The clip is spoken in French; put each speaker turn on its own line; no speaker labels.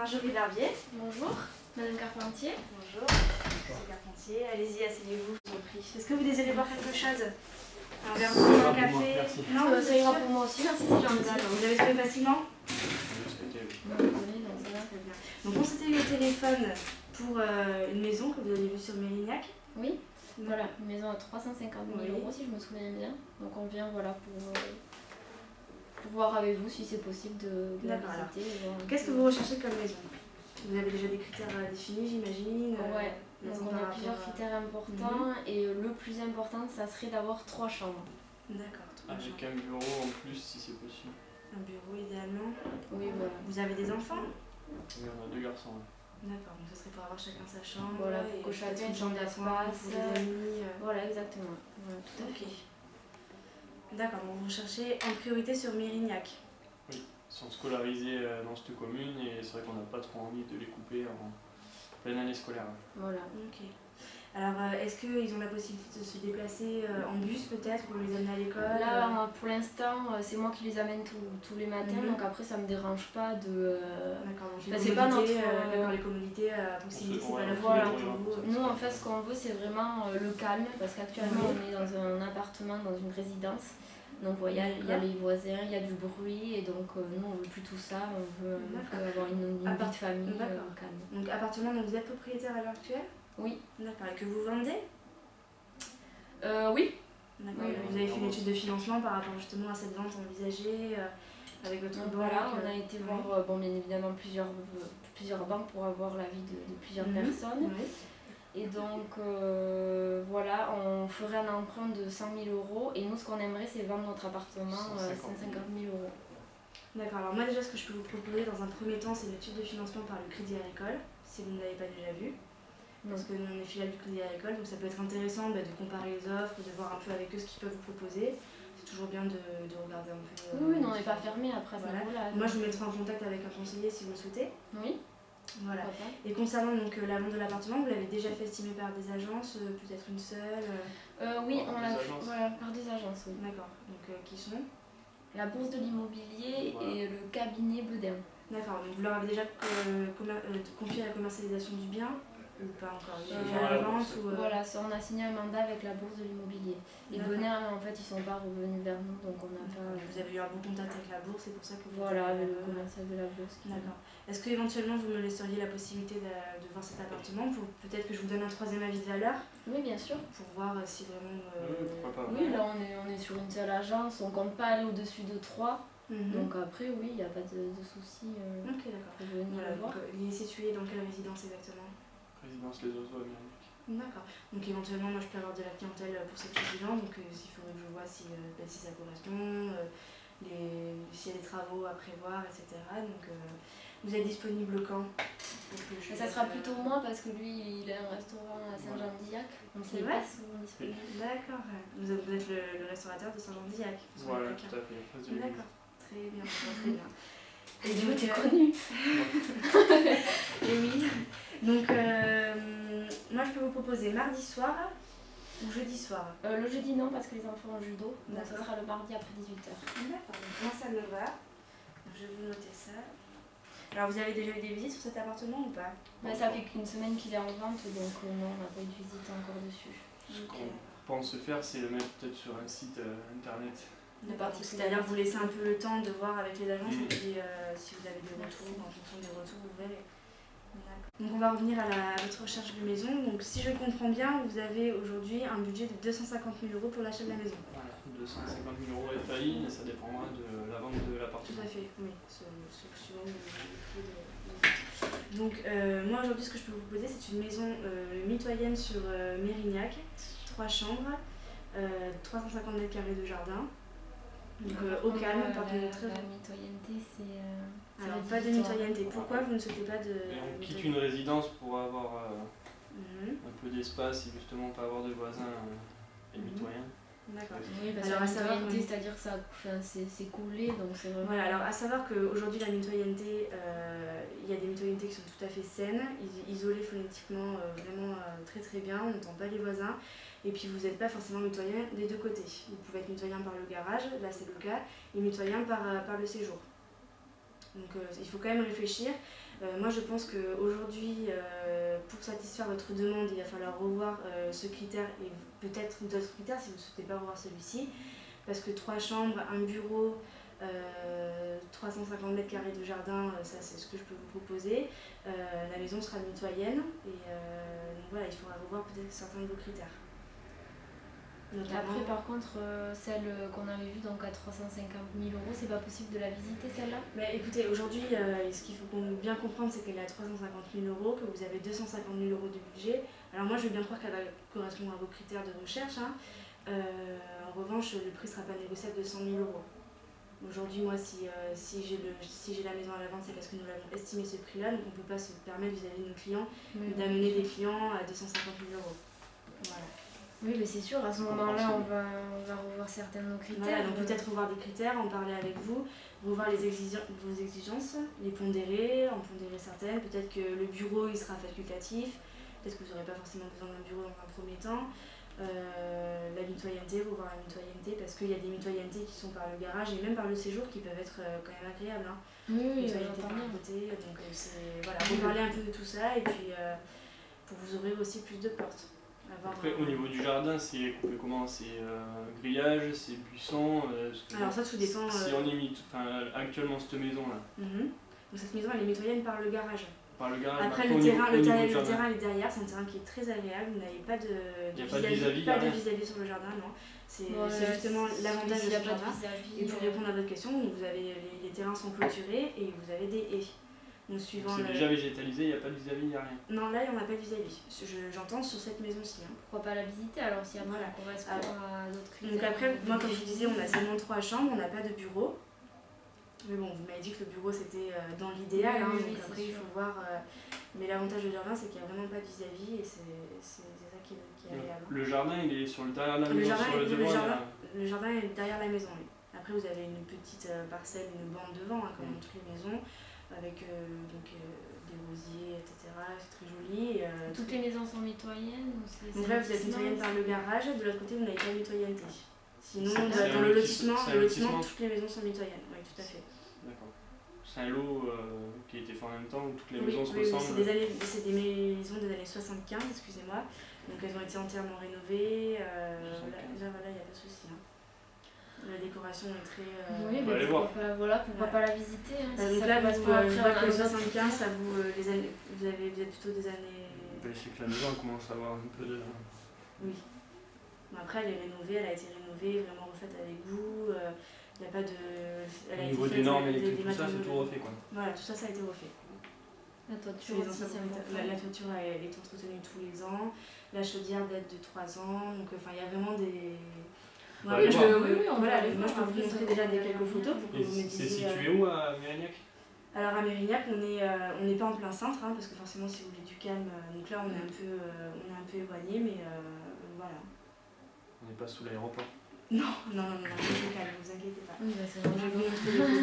Marjorie Barbier.
Bonjour, Madame Carpentier.
Bonjour, Monsieur Carpentier. Allez-y, asseyez-vous, je vous en prie. Est-ce que vous désirez boire quelque chose? Un verre d'eau, un café?
Merci.
Non,
Ça ira pour moi aussi, merci, c'est gentil.
D'accord. Vous avez trouvé facilement?
Oui, donc ça va.
Très bien. Donc on s'était eu au téléphone pour une maison que vous avez vue sur Mérignac.
Oui, voilà, une maison à 350 000
Oui.
euros si je me souviens bien. Donc on vient voilà, pour voir avec vous si c'est possible de la
D'accord, alors.
visiter. et voir un
Qu'est-ce que
peu.
vous recherchez comme maison? Vous avez déjà des critères définis, j'imagine?
Ouais,
maison
donc on
par
a
rapport
plusieurs
à-
critères importants et le plus important, ça serait d'avoir 3 chambres.
D'accord, 3
Avec
chambres.
un bureau en plus si c'est possible.
Un bureau idéalement.
Oui, voilà.
Vous avez des enfants?
Oui, on a 2 garçons. Ouais.
D'accord, donc ce serait pour avoir chacun sa chambre.
Voilà,
et
pour que chacun
peut-être
ait
une chambre
son
d'appoint
espace.
pour les amis.
Voilà, exactement. Voilà, tout à
Ok.
fait.
D'accord, donc vous cherchez en priorité sur Mérignac.
Ils sont scolarisés dans cette commune et c'est vrai qu'on n'a pas trop envie de les couper en pleine année scolaire.
Voilà.
Ok. Alors, est-ce qu'ils ont la possibilité de se déplacer en bus peut-être pour les amener à l'école?
Là, pour l'instant, c'est moi qui les amène tous les matins,
Mhm.
donc après, ça me dérange pas de.
D'accord, donc
Bah,
les
c'est pas
commodités,
notre,
d'accord, les commodités à proximité, c'est
ouais,
pas la
voilà.
priorité pour vous.
Nous, en fait, ce qu'on veut, c'est vraiment le calme, parce qu'actuellement,
Oui.
on est dans un appartement, dans une résidence. Donc, il y a
D'accord.
les voisins, il y a du bruit, et donc, nous, on veut plus tout ça, on veut
D'accord.
avoir une vie de famille
D'accord.
calme.
Donc, appartement, donc vous êtes propriétaire à l'heure actuelle?
Oui.
D'accord, et que vous vendez?
Oui.
D'accord,
Oui,
vous avez fait une étude de financement par rapport justement à cette vente envisagée avec votre
Donc
banque?
voilà, on a été voir bien évidemment plusieurs banques pour avoir l'avis de plusieurs personnes.
Oui.
Et donc voilà, on ferait un emprunt de 100 000 euros et nous ce qu'on aimerait c'est vendre notre appartement 150 000 euros.
D'accord, alors moi déjà ce que je peux vous proposer dans un premier temps c'est une étude de financement par le Crédit Agricole, si vous ne l'avez pas déjà vu. Parce que nous on est filiale du Crédit Agricole, donc ça peut être intéressant de comparer les offres, de voir un peu avec eux ce qu'ils peuvent vous proposer. C'est toujours bien de regarder un peu.
Oui, non, on n'est pas fermé après à ce
Voilà.
niveau-là.
Moi je vous mettrai en contact avec un conseiller si vous le souhaitez.
Oui,
Voilà.
pourquoi pas.
Et concernant donc la vente de l'appartement, vous l'avez déjà fait estimer par des agences, peut-être une seule
Oui,
Par
on
des
l'a
agences.
voilà, par des agences, oui.
D'accord, donc qui sont?
La bourse de l'immobilier
Voilà.
et le cabinet Bedin.
D'accord, donc vous leur avez déjà confié la commercialisation du bien ou pas encore? Il y a déjà
Voilà,
la vente ou
Voilà, ça, on a signé un mandat avec la bourse de l'immobilier. Et
D'accord.
Bedin, en fait, ils sont pas revenus vers nous, donc on n'a pas.
Vous avez eu un bon contact avec la bourse, c'est pour ça que vous
Voilà,
êtes,
avec le commercial de la bourse.
D'accord. Est-ce que éventuellement vous me laisseriez la possibilité de voir cet appartement pour peut-être que je vous donne un troisième avis de valeur
Oui, bien sûr.
pour voir si vraiment.
Pourquoi pas.
Oui, là on est sur une seule agence, on compte pas aller au-dessus de 3.
Mhm.
Donc après, oui, il n'y a pas de souci
Ok, d'accord.
pour venir
Voilà,
le voir.
donc il est situé dans quelle résidence exactement?
Résidence Les Oiseaux Amériques.
D'accord. Donc éventuellement, moi je peux avoir de la clientèle pour cette résidence, donc il faudrait que je vois si ça correspond, s'il y a des travaux à prévoir, etc. Donc vous êtes disponible quand pour que je
Mais ça sera plutôt moi parce que lui, il a un restaurant à Saint-Jean-d'Illac, donc
C'est
il est
vrai
pas souvent disponible.
D'accord. Vous êtes le restaurateur de Saint-Jean-d'Illac.
Voilà, tout à fait, en face de l'église.
D'accord. Très bien, très bien.
Et
donc,
t'es connu.
Et oui. Donc, moi je peux vous proposer mardi soir ou jeudi soir.
Le jeudi, non, parce que les enfants ont judo, donc ça
D'accord.
sera le mardi après 18h.
D'accord, donc moi ça me va. Donc, je vais vous noter ça. Alors, vous avez déjà eu des visites sur cet appartement ou pas?
Mais ça fait qu'une semaine qu'il est en vente, donc non, on n'a pas eu de visite encore dessus.
Ce qu'on pense faire, c'est le mettre peut-être sur un site internet.
D'accord,
particulier.
c'est-à-dire vous laissez un peu le temps de voir avec les agences
Oui.
et puis si vous avez des retours, en fonction des retours, vous verrez. D'accord. Donc on va revenir à votre recherche de maison. Donc si je comprends bien, vous avez aujourd'hui un budget de 250 000 euros pour l'achat de la maison.
Voilà, 250 000 euros FAI, mais ça dépendra de la vente de
Tout
l'appartement.
à fait, oui, suivant le prix de... Donc moi aujourd'hui ce que je peux vous proposer c'est une maison mitoyenne sur Mérignac, 3 chambres, 350 mètres carrés de jardin. Donc au calme, par contre.
La mitoyenneté, c'est.
Alors pas de mitoyenneté. Pourquoi vous ne souhaitez pas de...
Et on quitte une résidence pour avoir
Mhm.
un peu d'espace et justement pas avoir de voisins et
Mhm.
mitoyens.
D'accord.
Oui, parce
Alors,
que
à
la
savoir,
mitoyenneté,
oui.
c'est-à-dire que ça, c'est coulé, donc c'est vraiment.
Voilà, alors à savoir qu'aujourd'hui la mitoyenneté, il y a des mitoyennetés qui sont tout à fait saines, isolées phonétiquement vraiment très très bien, on n'entend pas les voisins, et puis vous n'êtes pas forcément mitoyen des deux côtés. Vous pouvez être mitoyen par le garage, là c'est le cas, et mitoyen par le séjour. Donc il faut quand même réfléchir. Moi je pense qu'aujourd'hui, pour satisfaire votre demande, il va falloir revoir ce critère et peut-être d'autres critères si vous ne souhaitez pas revoir celui-ci. Parce que 3 chambres, un bureau, 350 mètres carrés de jardin, ça c'est ce que je peux vous proposer. La maison sera mitoyenne et donc voilà, il faudra revoir peut-être certains de vos critères.
Notamment... Après par contre, celle qu'on avait vue donc à 350 000 €, c'est pas possible de la visiter celle-là?
Écoutez, aujourd'hui, ce qu'il faut bien comprendre, c'est qu'elle est à 350 000 €, que vous avez 250 000 € de budget. Alors moi, je veux bien croire qu'elle va correspondre à vos critères de recherche. Hein. En revanche, le prix ne sera pas négociable de 100 000 €. Aujourd'hui, moi, si j'ai la maison à la vente, c'est parce que nous l'avons estimé ce prix-là, donc on ne peut pas se permettre vis-à-vis de nos clients d'amener des clients à 250 000 €. Voilà.
Oui, mais c'est sûr, à ce moment-là, on va revoir certains de nos critères.
Voilà, donc peut-être revoir des critères, en parler avec vous, revoir vos exigences, les pondérer, en pondérer certaines. Peut-être que le bureau, il sera facultatif, peut-être que vous n'aurez pas forcément besoin d'un bureau dans un premier temps. La mitoyenneté, revoir la mitoyenneté, parce qu'il y a des mitoyennetés qui sont par le garage et même par le séjour qui peuvent être quand même agréables. Hein.
Oui,
mitoyenneté par côté, donc voilà, reparler un peu de tout ça et puis pour vous ouvrir aussi plus de portes.
Après, au niveau du jardin, c'est coupé comment? C'est grillage, c'est buisson?
Alors ça, tout dépend.
Si on imite, actuellement cette maison-là.
Donc cette maison, elle est mitoyenne par le garage.
Par le garage.
Après, le terrain est derrière, c'est un terrain qui est très agréable. Vous n'avez pas de vis-à-vis sur le jardin, non. C'est justement l'avantage de ce jardin. Et pour répondre à votre question, vous avez les terrains sont clôturés et vous avez des haies.
C'est déjà végétalisé, il n'y a pas de vis-à-vis, il n'y a rien?
Non, là, on n'a pas de vis-à-vis. J'entends sur cette maison-ci. Hein.
Pourquoi pas la visiter alors si après on correspond à d'autres critères?
Donc après, moi, comme je vous disais, on a seulement 3 chambres, on n'a pas de bureau. Mais bon, vous m'avez dit que le bureau c'était dans l'idéal, donc après il faut voir. Mais l'avantage du jardin, c'est qu'il n'y a vraiment pas de vis-à-vis et c'est ça qui est agréable.
Le jardin, il est sur le derrière la maison,
le jardin est derrière la maison, oui. Après, vous avez une petite parcelle, une bande devant, hein, comme dans toutes les maisons, avec des rosiers, etc. C'est très joli.
Toutes les maisons sont mitoyennes
donc là, vous êtes mitoyenne par le garage, de l'autre côté, vous n'avez pas de mitoyenneté. Sinon, dans le lotissement, toutes les maisons sont mitoyennes, oui, tout à fait.
D'accord. C'est un lot qui a été fait en même temps où toutes les maisons se ressemblent?
Oui, c'est des maisons des années 75, excusez-moi. Donc elles ont été entièrement rénovées. Là, il n'y a pas de souci. Hein. La décoration est très.
Oui, pourquoi pas la visiter. Hein,
donc là, je vois que les 75, ça vous êtes plutôt des années.
C'est que la maison commence à avoir un peu de.
Oui. Bon, après, elle est rénovée, elle a été rénovée, vraiment refaite avec goût. Il n'y a pas de.
Au niveau des normes électriques, tout ça, c'est tout refait quoi.
Voilà, tout ça, ça a été refait.
La toiture,
la toiture elle est entretenue tous les ans. La chaudière date de 3 ans. Donc, il y a vraiment des. Moi, je peux vous montrer déjà quelques photos pour que vous me disiez.
C'est situé où à Mérignac?
Alors à Mérignac, on n'est pas en plein centre, hein, parce que forcément, si vous voulez du calme, donc là, on est un peu éloigné, mais voilà.
On n'est pas sous l'aéroport?
Non, c'est calme, ne vous inquiétez pas.
Oui, c'est vrai.
Je vais vous montrer les photos.